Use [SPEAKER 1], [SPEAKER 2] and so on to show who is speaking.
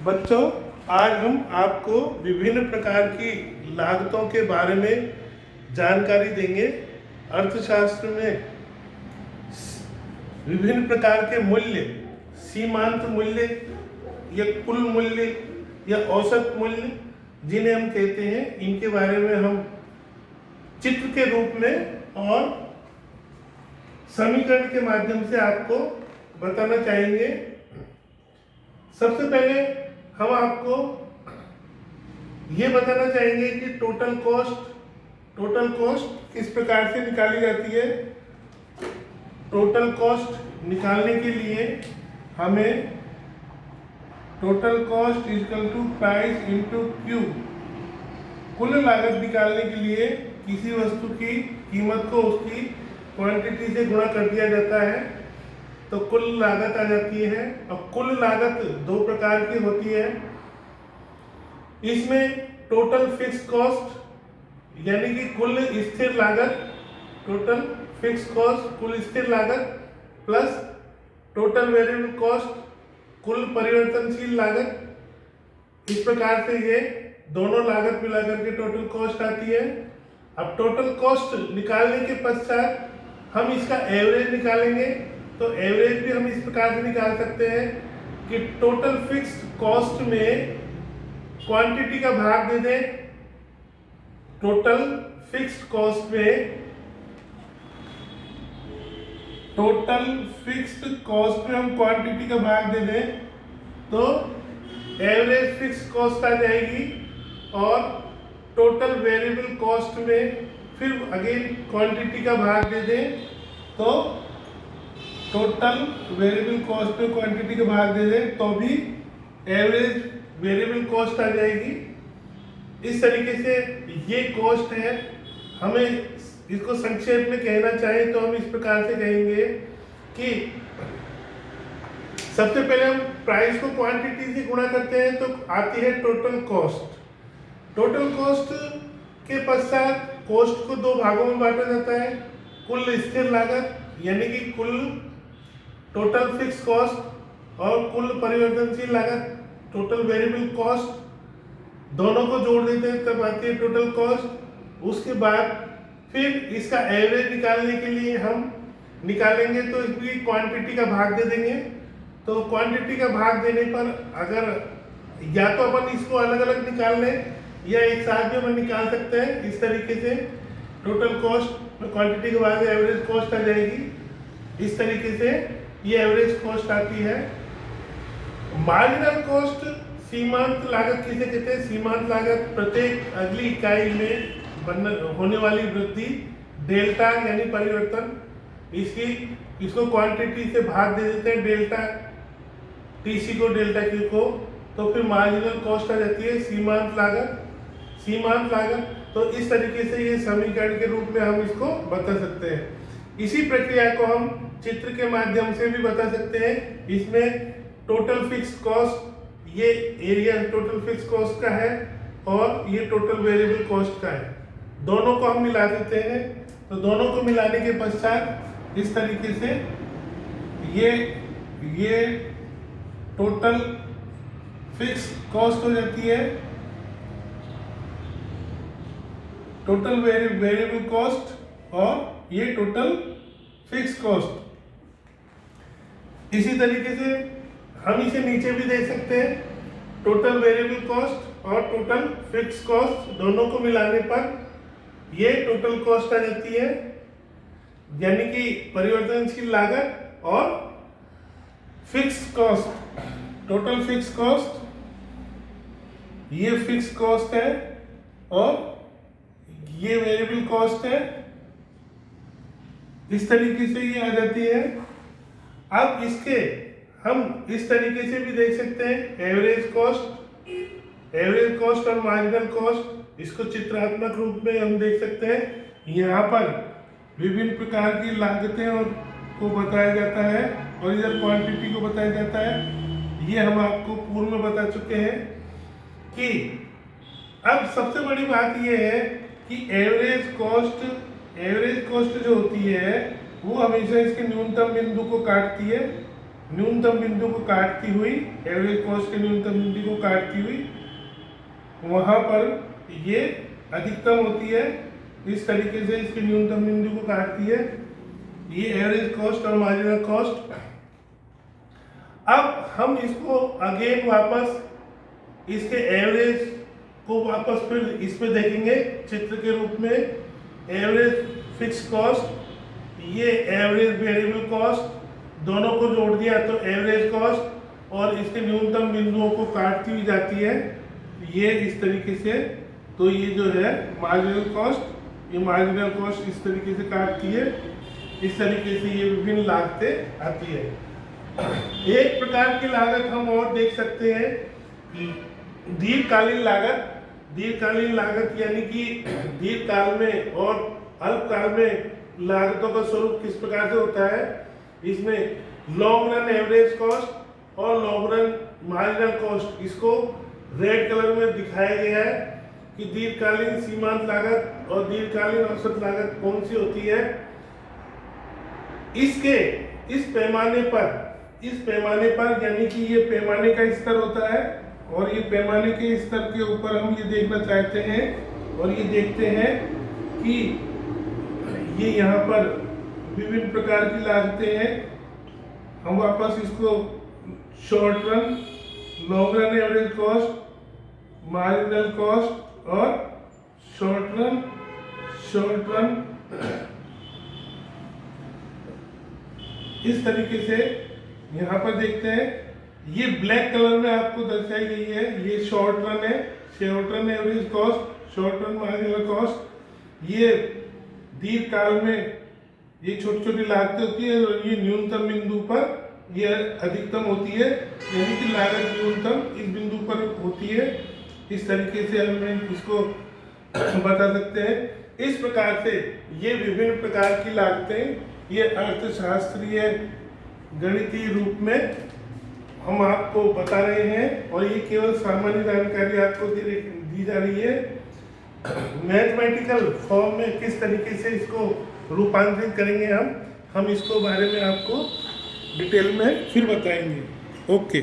[SPEAKER 1] बच्चों, आज हम आपको विभिन्न प्रकार की लागतों के बारे में जानकारी देंगे। अर्थशास्त्र में विभिन्न प्रकार के मूल्य, सीमांत मूल्य या कुल मूल्य या औसत मूल्य जिन्हें हम कहते हैं, इनके बारे में हम चित्र के रूप में और समीकरण के माध्यम से आपको बताना चाहेंगे। सबसे पहले हम आपको ये बताना चाहेंगे कि टोटल कॉस्ट किस प्रकार से निकाली जाती है। टोटल कॉस्ट निकालने के लिए हमें total cost equal to price into Q, कुल लागत निकालने के लिए किसी वस्तु की कीमत को उसकी क्वांटिटी से गुणा कर दिया जाता है तो कुल लागत आ जाती है। अब कुल लागत दो प्रकार की होती है। इसमें टोटल फिक्स कॉस्ट यानी कि कुल स्थिर लागत, टोटल फिक्स कॉस्ट कुल स्थिर लागत प्लस टोटल वेरिएबल कॉस्ट कुल परिवर्तनशील लागत। इस प्रकार से ये दोनों लागत मिलाकर के टोटल कॉस्ट आती है। अब टोटल कॉस्ट निकालने के पश्चात हम इसका एवरेज निकालेंगे। तो एवरेज भी हम इस प्रकार से निकाल सकते हैं कि टोटल फिक्स्ड कॉस्ट में क्वांटिटी का भाग दे दें। टोटल फिक्स्ड कॉस्ट में हम क्वांटिटी का भाग दे दें तो एवरेज फिक्स्ड कॉस्ट आ जाएगी और टोटल वेरिएबल कॉस्ट में फिर अगेन क्वांटिटी का भाग दे दें तो टोटल वेरिएबल कॉस्ट में क्वांटिटी का भाग दे दें तो भी एवरेज वेरिएबल कॉस्ट आ जाएगी। इस तरीके से ये कॉस्ट है। हमें इसको संक्षेप में कहना चाहें तो हम इस प्रकार से कहेंगे कि सबसे पहले हम प्राइस को क्वांटिटी से गुणा करते हैं तो आती है टोटल कॉस्ट। टोटल कॉस्ट के पश्चात कॉस्ट को दो भागों में बांटा जाता है। कुल स्थिर लागत यानी कि कुल टोटल फिक्स कॉस्ट और कुल परिवर्तनशील लागत टोटल वेरिएबल कॉस्ट, दोनों को जोड़ देते हैं तब आती है टोटल कॉस्ट। उसके बाद फिर इसका एवरेज निकालने के लिए हम निकालेंगे तो इसकी क्वांटिटी का भाग दे देंगे। तो क्वांटिटी का भाग देने पर अगर या तो अपन इसको अलग अलग निकाल लें या एक साथ में अपन निकाल सकते हैं। इस तरीके से टोटल कॉस्ट में क्वांटिटी के बाद एवरेज कॉस्ट आ जाएगी। इस तरीके से ये एवरेज कॉस्ट आती है। मार्जिनल कॉस्ट सीमांत लागत किसे कहते हैं? सीमांत लागत प्रत्येक अगली इकाई में होने वाली वृद्धि, डेल्टा यानी परिवर्तन, इसको क्वांटिटी से भाग दे देते हैं, डेल्टा टीसी को डेल्टा क्यू को, तो फिर मार्जिनल कॉस्ट आ जाती है सीमांत लागत। तो इस तरीके से ये समीकरण के रूप में हम इसको बता सकते हैं। इसी प्रक्रिया को हम चित्र के माध्यम से भी बता सकते हैं। इसमें टोटल फिक्स कॉस्ट, ये एरिया टोटल फिक्स कॉस्ट का है और ये टोटल वेरिएबल कॉस्ट का है। दोनों को हम मिला देते हैं तो दोनों को मिलाने के पश्चात इस तरीके से ये टोटल फिक्स कॉस्ट हो जाती है, टोटल वेरिएबल कॉस्ट और ये टोटल फिक्स कॉस्ट। इसी तरीके से हम इसे नीचे भी देख सकते हैं। टोटल वेरिएबल कॉस्ट और टोटल फिक्स कॉस्ट दोनों को मिलाने पर ये टोटल कॉस्ट आ जाती है, यानी कि परिवर्तनशील लागत और fix cost. Total fix cost ये फिक्स कॉस्ट है और ये वेरिएबल कॉस्ट है। इस तरीके से ये आ जाती है। अब इसके हम इस तरीके से भी देख सकते हैं एवरेज कॉस्ट और मार्जिनल कॉस्ट। इसको चित्रात्मक रूप में हम देख सकते हैं। यहाँ पर विभिन्न प्रकार की लागतें और को बताया जाता है और इधर क्वांटिटी को बताया जाता है। ये हम आपको पूर्व में बता चुके हैं कि अब सबसे बड़ी बात ये है कि एवरेज कॉस्ट जो होती है वो हमेशा इसके न्यूनतम बिंदु को काटती है। न्यूनतम बिंदु को काटती हुई, एवरेज कॉस्ट के न्यूनतम बिंदु को काटती हुई वहाँ पर ये अधिकतम होती है। इस तरीके से इसके न्यूनतम बिंदु को काटती है ये एवरेज कॉस्ट और मार्जिनल कॉस्ट। अब हम इसको अगेन वापस इसके एवरेज को वापस फिर इसमें देखेंगे चित्र के रूप में। एवरेज फिक्स कॉस्ट, ये एवरेज वेरिएबल कॉस्ट, दोनों को जोड़ दिया तो एवरेज कॉस्ट, और इसके न्यूनतम बिंदुओं को काटती हुई जाती है ये इस तरीके से। तो ये जो है मार्जिनल कॉस्ट, ये मार्जिनल कॉस्ट इस तरीके से काटती है। इस तरीके से ये विभिन्न लागतें आती है। एक प्रकार की लागत हम और देख सकते हैं, दीर्घकालीन लागत। दीर्घकालीन लागत यानी कि दीर्घकाल में और अल्पकाल में लागतों का स्वरूप किस प्रकार से होता है। इसमें लॉन्ग रन एवरेज कॉस्ट और लॉन्ग रन मार्जिनल कॉस्ट, इसको रेड कलर में दिखाया गया है कि दीर्घकालीन सीमांत लागत और दीर्घकालीन औसत लागत कौन सी होती है। इसके इस पैमाने पर यानी कि ये पैमाने का स्तर होता है, और ये पैमाने के स्तर के ऊपर हम ये देखना चाहते हैं और ये देखते हैं कि ये यहाँ पर विभिन्न प्रकार की लागतें हैं। हम वापस इसको short run, long run average cost, marginal cost और शॉर्ट रन इस तरीके से यहाँ पर देखते हैं। ये ब्लैक कलर में आपको दर्शाई गई है, ये शॉर्ट रन है, short run average cost, short run marginal cost. ये दीर्घकाल में ये छोटी छोटी लागतें होती है और ये न्यूनतम बिंदु पर ये अधिकतम होती है, यानी कि लागत न्यूनतम इस बिंदु पर होती है। इस तरीके से हम इसको बता सकते हैं। इस प्रकार से ये विभिन्न प्रकार की लागतें ये अर्थशास्त्रीय गणितीय रूप में हम आपको बता रहे हैं, और ये केवल सामान्य जानकारी आपको दी जा रही है। मैथमेटिकल फॉर्म में किस तरीके से इसको रूपांतरित करेंगे हम इसको बारे में आपको डिटेल में फिर बताएंगे। ओके।